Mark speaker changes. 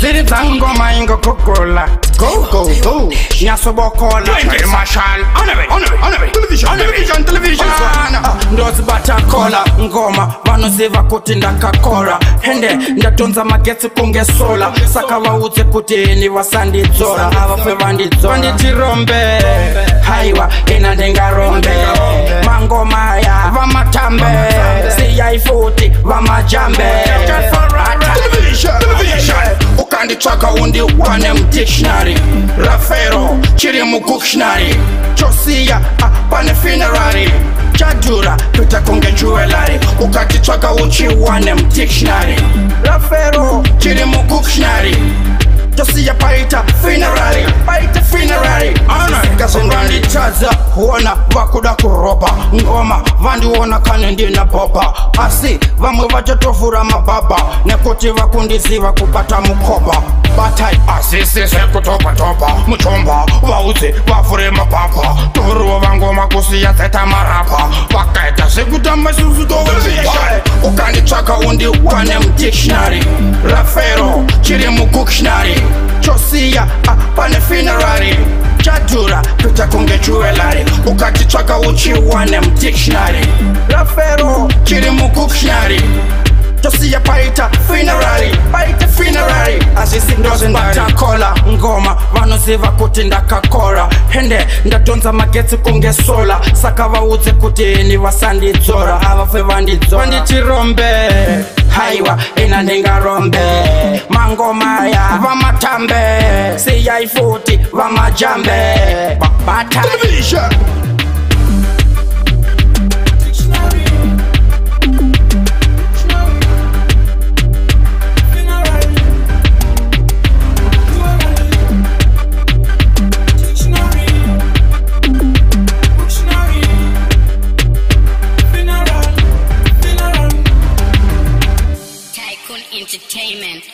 Speaker 1: Ziri Zangoma ingo kukola. Go. Nyasobokola. Marshal. Television. Ndozi batakola. Ngoma. Vanuziva kuti ndakakora. Hende ndatonza magetsi kunge sola. Saka vauze kuti ni wasandi dzora. Avafe vandidzora. Vanditirombe. Haiwa ina ndengarombe. Mangoma ya vamatambe. Siyai futi vamajambe. Television. Ukanditsvaka undiwane mudictionary. Rafero chiri mudictionary. Chosiya pane funerary. Chadura kuita kunge jewelry. Ukanditsvaka uchiwane mudictionary. Rafero chiri mudictionary. Chosiya paita funerary. Kazonganditaza huona vakuda kuroba. Ngoma vandiona kane ndina boba. Asi vamwe vachatofura mababa. Nekuti vakundiziva kupata mukoba. Batai asisi sekutopa muchomba. Vauze vafure mapapa. Toruwa vangoma kusiya zeta marapa. Vakaita sekutamba susu television. Ukanditsvaka undiwane mudictionary. Rafero chiri mudictionary. Chosiya pane funerary. Chadura kuita kunge jewelry. Ukanditsvaka uchiwane mudictionary. Rafero chiri mudictionary. Chosiya paita funerary. Asisi ndozi batakola. Ngoma vanoziva kuti ndakakora. Hende ndatonza magetsi kunge sola. Saka vauze kuti ni vasandidzora. Avafe vandidzora. Vanditirombe. Haiwa ina ndengarombe. Mangoma ya vamatambe. Siyai futi vamajambe. Television.
Speaker 2: Entertainment.